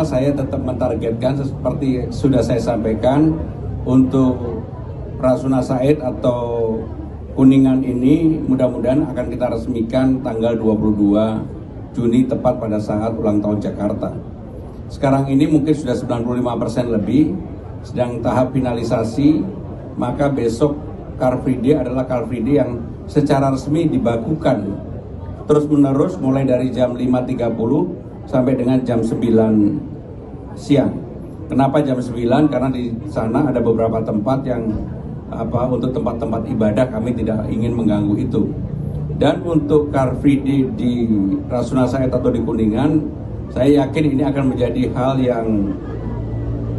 Saya tetap mentargetkan seperti sudah saya sampaikan untuk Rasuna Said atau Kuningan ini mudah-mudahan akan kita resmikan tanggal 22 Juni tepat pada saat ulang tahun Jakarta. Sekarang ini mungkin sudah 95% lebih, sedang tahap finalisasi, maka besok Car Free Day adalah Car Free Day yang secara resmi dibakukan terus-menerus mulai dari jam 5.30 sampai dengan jam 9 siang. Kenapa jam 9? Karena di sana ada beberapa tempat yang untuk tempat-tempat ibadah, kami tidak ingin mengganggu itu. Dan untuk Car Free Day di Rasuna Said atau di Kuningan, saya yakin ini akan menjadi hal yang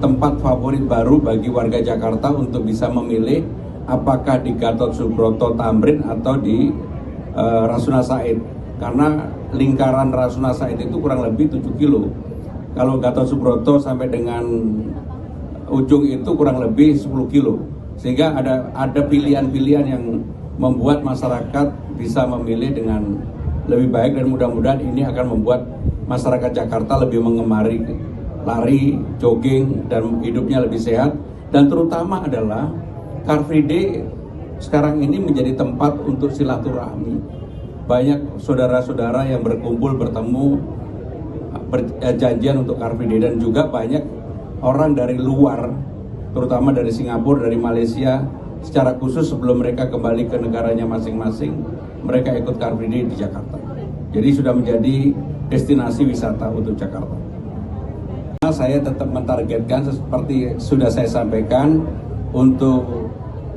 tempat favorit baru bagi warga Jakarta untuk bisa memilih apakah di Gatot Subroto Tamrin atau di Rasuna Said. Karena lingkaran Rasuna Said itu kurang lebih 7 kilo. Kalau Gatot Subroto sampai dengan ujung itu kurang lebih 10 kilo. Sehingga ada pilihan-pilihan yang membuat masyarakat bisa memilih dengan lebih baik, dan mudah-mudahan ini akan membuat masyarakat Jakarta lebih mengemari lari, jogging, dan hidupnya lebih sehat. Dan terutama adalah Car Free Day sekarang ini menjadi tempat untuk silaturahmi. Banyak saudara-saudara yang berkumpul, bertemu, berjanjian untuk Car Free Day, dan juga banyak orang dari luar, terutama dari Singapura, dari Malaysia, secara khusus sebelum mereka kembali ke negaranya masing-masing, mereka ikut Car Free Day di Jakarta. Jadi sudah menjadi destinasi wisata untuk Jakarta. Saya tetap mentargetkan seperti sudah saya sampaikan untuk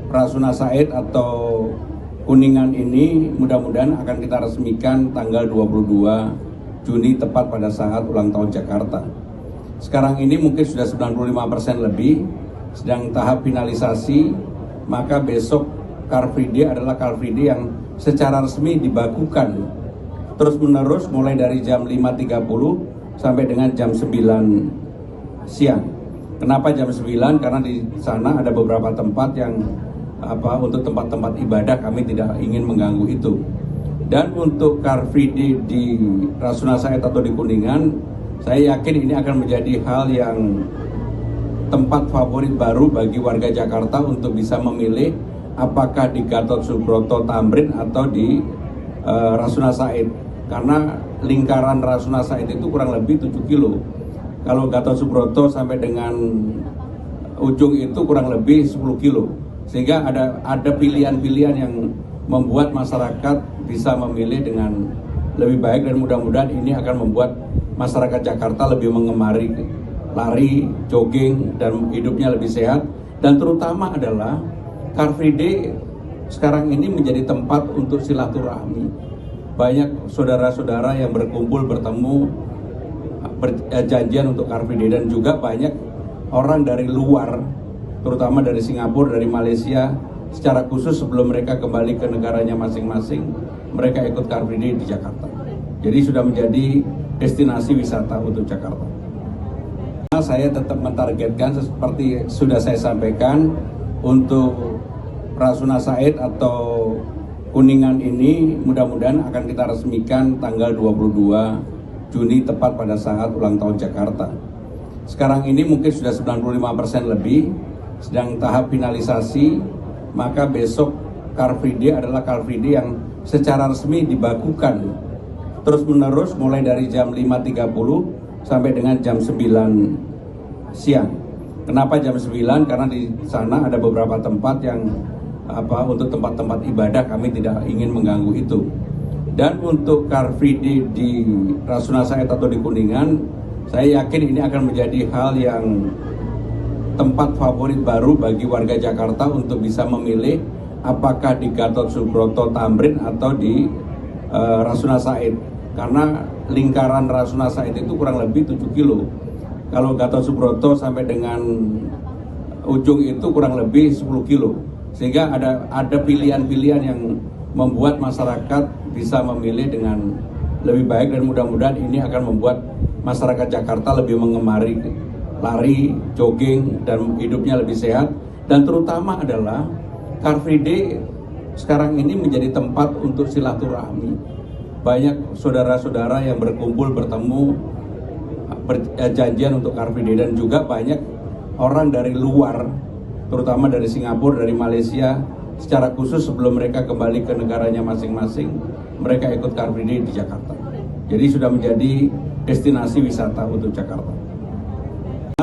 Rasuna Said atau Kuningan ini mudah-mudahan akan kita resmikan tanggal 22 Juni tepat pada saat ulang tahun Jakarta. Sekarang ini mungkin sudah 95% lebih, sedang tahap finalisasi, maka besok Car Free Day adalah Car Free Day yang secara resmi dibakukan terus-menerus mulai dari jam 5.30 sampai dengan jam 9 siang. Kenapa jam 9? Karena di sana ada beberapa tempat yang untuk tempat-tempat ibadah, kami tidak ingin mengganggu itu. Dan untuk Car Free Day di Rasuna Said atau di Kuningan, saya yakin ini akan menjadi hal yang tempat favorit baru bagi warga Jakarta untuk bisa memilih apakah di Gatot Subroto Tamrin atau di Rasuna Said. Karena lingkaran Rasuna Said itu kurang lebih 7 kilo. Kalau Gatot Subroto sampai dengan ujung itu kurang lebih 10 kilo. Sehingga ada pilihan-pilihan yang membuat masyarakat bisa memilih dengan lebih baik, dan mudah-mudahan ini akan membuat masyarakat Jakarta lebih mengemari lari, jogging, dan hidupnya lebih sehat. Dan terutama adalah Car Free Day sekarang ini menjadi tempat untuk silaturahmi. Banyak saudara-saudara yang berkumpul, bertemu, berjanjian untuk Car Free Day, dan juga banyak orang dari luar, terutama dari Singapura, dari Malaysia, secara khusus sebelum mereka kembali ke negaranya masing-masing, mereka ikut Car Free Day di Jakarta. Jadi sudah menjadi destinasi wisata untuk Jakarta. Saya tetap mentargetkan seperti sudah saya sampaikan untuk Rasuna Said atau Kuningan ini mudah-mudahan akan kita resmikan tanggal 22 Juni tepat pada saat ulang tahun Jakarta. Sekarang ini mungkin sudah 95% lebih, sedang tahap finalisasi, maka besok Car Free Day adalah Car Free Day yang secara resmi dibakukan terus-menerus mulai dari jam 5.30 sampai dengan jam 9 siang. Kenapa jam 9? Karena di sana ada beberapa tempat yang untuk tempat-tempat ibadah, kami tidak ingin mengganggu itu. Dan untuk Car Free Day di Rasuna Said atau di Kuningan, saya yakin ini akan menjadi hal yang tempat favorit baru bagi warga Jakarta untuk bisa memilih apakah di Gatot Subroto Tamrin atau di Rasuna Said. Karena lingkaran Rasuna Said itu kurang lebih 7 kilo. Kalau Gatot Subroto sampai dengan ujung itu kurang lebih 10 kilo. Sehingga ada pilihan-pilihan yang membuat masyarakat bisa memilih dengan lebih baik, dan mudah-mudahan ini akan membuat masyarakat Jakarta lebih mengemari lari, jogging, dan hidupnya lebih sehat. Dan terutama adalah Car Free Day sekarang ini menjadi tempat untuk silaturahmi. Banyak saudara-saudara yang berkumpul, bertemu, berjanjian untuk Car Free Day, dan juga banyak orang dari luar, terutama dari Singapura, dari Malaysia, secara khusus sebelum mereka kembali ke negaranya masing-masing, mereka ikut Car Free Day di Jakarta. Jadi sudah menjadi destinasi wisata untuk Jakarta.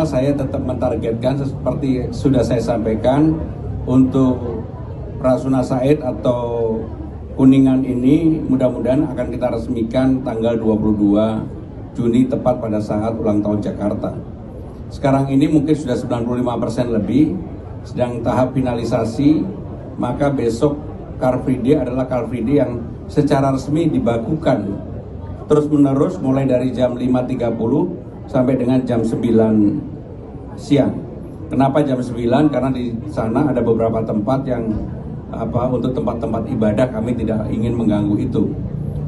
Saya tetap mentargetkan seperti sudah saya sampaikan, untuk Rasuna Said atau Kuningan ini mudah-mudahan akan kita resmikan tanggal 22 Juni tepat pada saat ulang tahun Jakarta. Sekarang ini mungkin sudah 95% lebih, sedang tahap finalisasi, maka besok Car Free Day adalah Car Free Day yang secara resmi dibakukan terus-menerus mulai dari jam 5.30 sampai dengan jam 9 siang. Kenapa jam 9? Karena di sana ada beberapa tempat yang untuk tempat-tempat ibadah, kami tidak ingin mengganggu itu.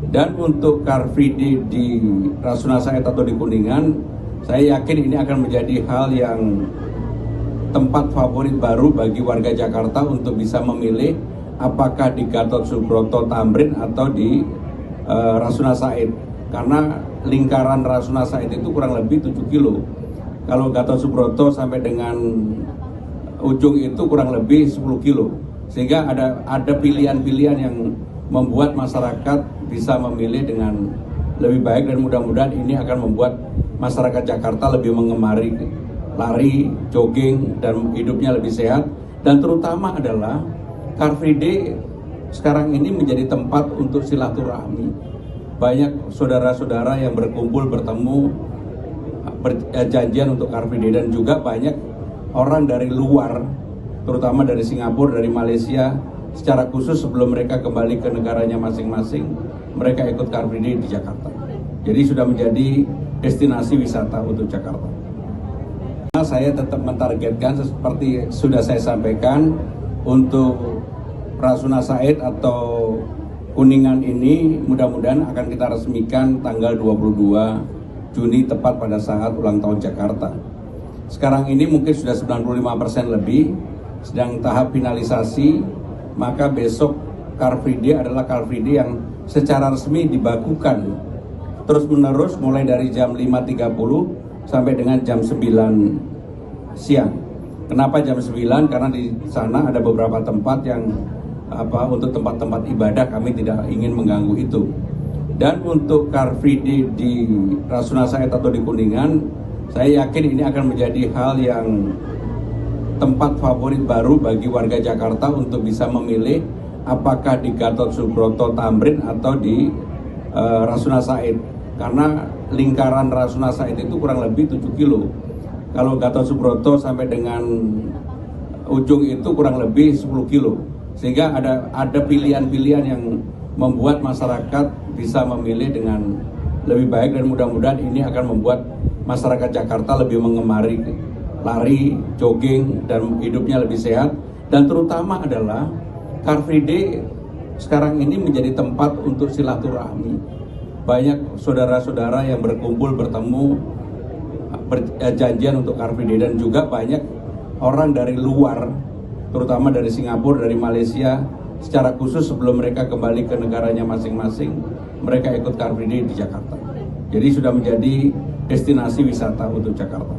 Dan untuk Car Free Day di Rasuna Said atau di Kuningan, saya yakin ini akan menjadi hal yang tempat favorit baru bagi warga Jakarta untuk bisa memilih apakah di Gatot Subroto Tamrin atau di Rasuna Said. Karena lingkaran Rasuna Said itu kurang lebih 7 kilo. Kalau Gatot Subroto sampai dengan ujung itu kurang lebih 10 kilo. Sehingga ada pilihan-pilihan yang membuat masyarakat bisa memilih dengan lebih baik, dan mudah-mudahan ini akan membuat masyarakat Jakarta lebih mengemari lari, jogging, dan hidupnya lebih sehat. Dan terutama adalah Car Free Day sekarang ini menjadi tempat untuk silaturahmi. Banyak saudara-saudara yang berkumpul, bertemu, berjanjian untuk Car Free Day, dan juga banyak orang dari luar, terutama dari Singapura, dari Malaysia, secara khusus sebelum mereka kembali ke negaranya masing-masing, mereka ikut Car Free Day di Jakarta. Jadi sudah menjadi destinasi wisata untuk Jakarta. Saya tetap mentargetkan seperti sudah saya sampaikan, untuk Rasuna Said atau Kuningan ini mudah-mudahan akan kita resmikan tanggal 22 Juni tepat pada saat ulang tahun Jakarta. Sekarang ini mungkin sudah 95% lebih, sedang tahap finalisasi, maka besok Car Free Day adalah Car Free Day yang secara resmi dibakukan terus-menerus mulai dari jam 5.30 sampai dengan jam 9 siang. Kenapa jam 9? Karena di sana ada beberapa tempat yang untuk tempat-tempat ibadah, kami tidak ingin mengganggu itu. Dan untuk Car Free Day di Rasuna Said atau di Kuningan, saya yakin ini akan menjadi hal yang tempat favorit baru bagi warga Jakarta untuk bisa memilih apakah di Gatot Subroto Tamrin atau di Rasuna Said. Karena lingkaran Rasuna Said itu kurang lebih 7 kilo. Kalau Gatot Subroto sampai dengan ujung itu kurang lebih 10 kilo. Sehingga ada pilihan-pilihan yang membuat masyarakat bisa memilih dengan lebih baik, dan mudah-mudahan ini akan membuat masyarakat Jakarta lebih mengemari lari, jogging, dan hidupnya lebih sehat. Dan terutama adalah Car Free Day sekarang ini menjadi tempat untuk silaturahmi. Banyak saudara-saudara yang berkumpul, bertemu, berjanjian untuk Car Free Day, dan juga banyak orang dari luar, terutama dari Singapura, dari Malaysia, secara khusus sebelum mereka kembali ke negaranya masing-masing, mereka ikut Car Free Day di Jakarta. Jadi sudah menjadi destinasi wisata untuk Jakarta.